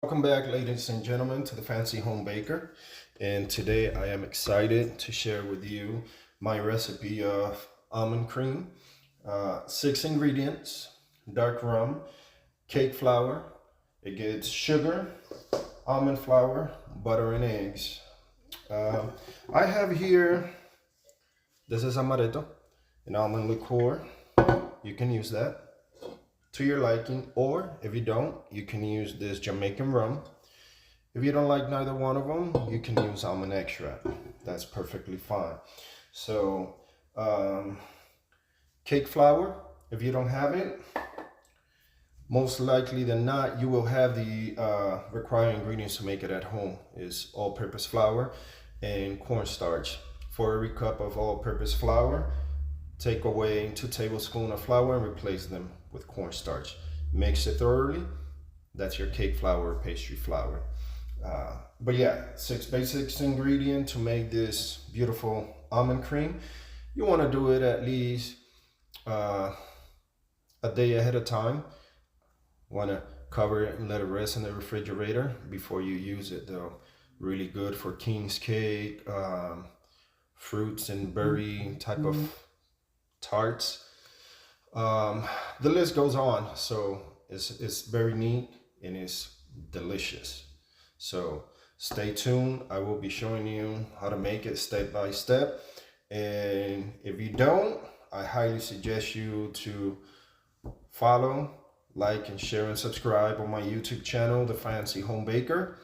Welcome back, ladies and gentlemen, to the Fancy Home Baker. And today I am excited to share with you my recipe of almond cream. 6 ingredients: dark rum, cake flour. It gets sugar, almond flour, butter, and eggs. I have here, this is Amaretto, an almond liqueur. You can use that to your liking, or if you don't, you can use this Jamaican rum. If you don't like neither one of them, you can use almond extract. That's perfectly fine. So cake flour, if you don't have it, most likely than not, you will have the required ingredients to make it at home. Is all-purpose flour and cornstarch. For every cup of all-purpose flour, take away 2 tablespoons of flour and replace them with cornstarch. Mix it thoroughly. That's your cake flour or pastry flour. But yeah, 6 basic ingredients to make this beautiful almond cream. You want to do it at least a day ahead of time. Want to cover it and let it rest in the refrigerator before you use it though. Really good for king's cake, fruits and berry type of tarts. The list goes on, so it's very neat and it's delicious. So stay tuned. I will be showing you how to make it step by step, and if you don't, I highly suggest you to follow, like, and share and subscribe on my YouTube channel, The Fancy Home Baker,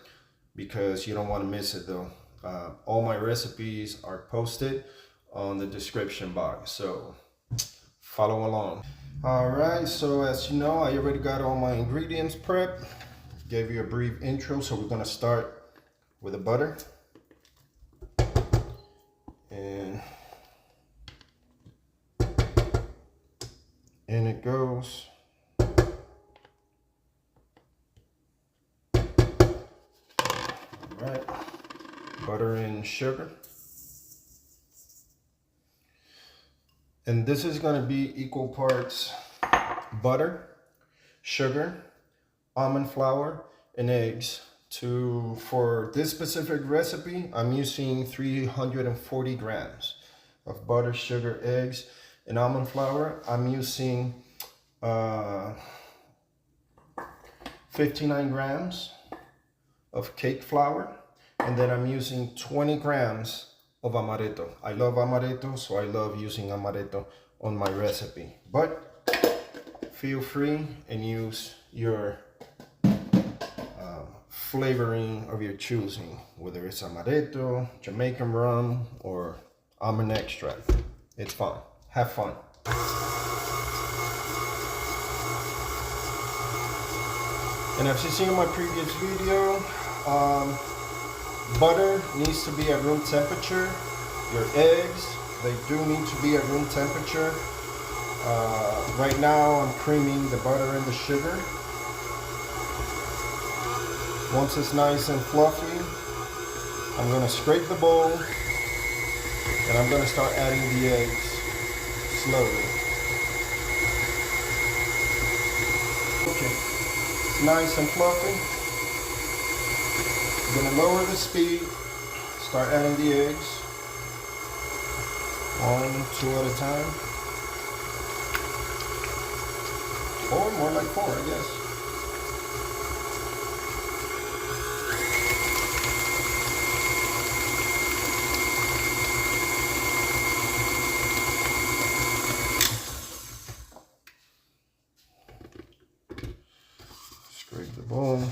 because you don't want to miss it though. All my recipes are posted on the description box, so follow along. All right, so as you know, I already got all my ingredients prepped. Gave you a brief intro, so we're gonna start with the butter. And in it goes. All right, butter and sugar. And this is going to be equal parts butter, sugar, almond flour, and eggs. For this specific recipe, I'm using 340 grams of butter, sugar, eggs, and almond flour. I'm using 59 grams of cake flour, and then I'm using 20 grams of amaretto. I love amaretto, so I love using amaretto on my recipe. But feel free and use your flavoring of your choosing, whether it's amaretto, Jamaican rum, or almond extract. It's fun. Have fun. And as you seen in my previous video, butter needs to be at room temperature. Your eggs, they do need to be at room temperature. Right now I'm creaming the butter and the sugar. Once it's nice and fluffy, I'm going to scrape the bowl and I'm going to start adding the eggs slowly. Okay, it's nice and fluffy. I'm going to lower the speed, start adding the eggs, 1, 2 at a time, or more like 4, I guess. Scrape the bowl.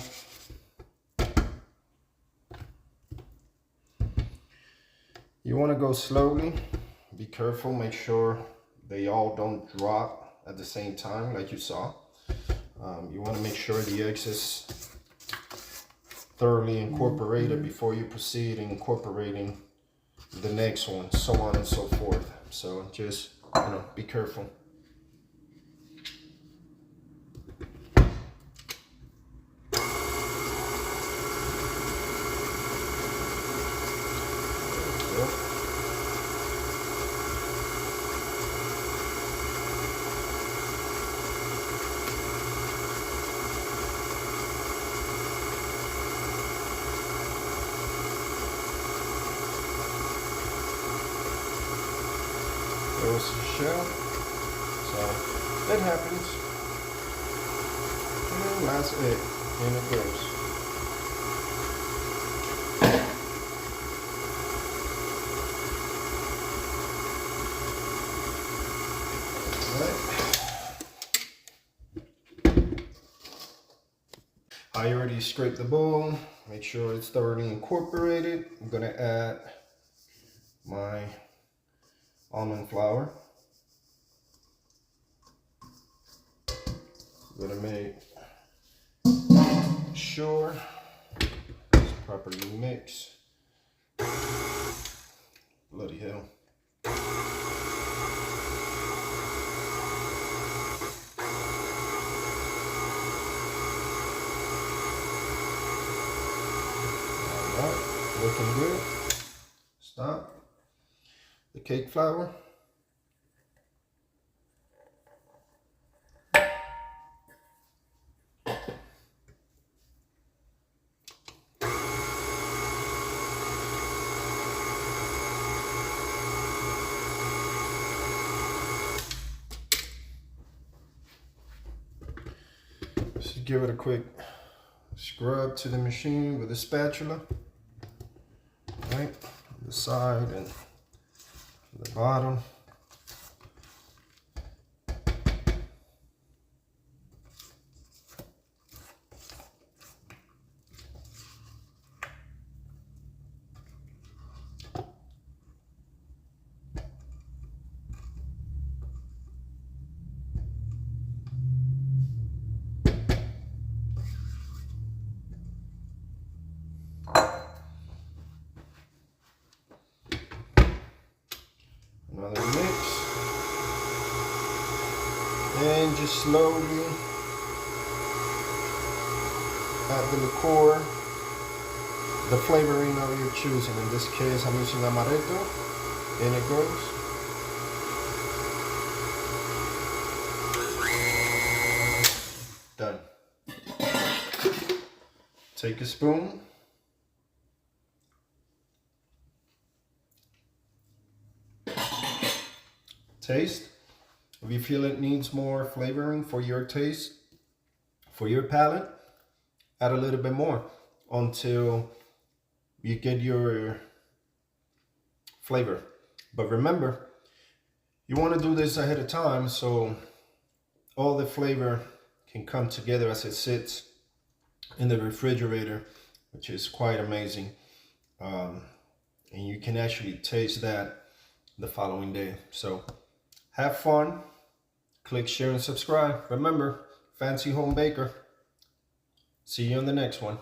You want to go slowly. Be careful, make sure they all don't drop at the same time like you saw. You want to make sure the eggs is thoroughly incorporated before you proceed in incorporating the next one, so on and so forth. So just, be careful. close to the shell. So it happens. And that's it. In it goes. I already scraped the bowl. Make sure it's thoroughly incorporated. I'm gonna add my almond flour. I'm gonna make sure it's properly mixed. Bloody hell. Looking good. Stop. The cake flour. Just give it a quick scrub to the machine with a spatula. Right, the side and the bottom. Another mix. And just slowly add the liqueur, the flavoring of your choosing. In this case, I'm using Amaretto. In it goes. Done. Take a spoon. Taste. If you feel it needs more flavoring for your taste, for your palate, add a little bit more until you get your flavor. But remember, you want to do this ahead of time so all the flavor can come together as it sits in the refrigerator, which is quite amazing. And you can actually taste that the following day. So have fun, click, share, and subscribe. Remember, Fancy Home Baker. See you on the next one.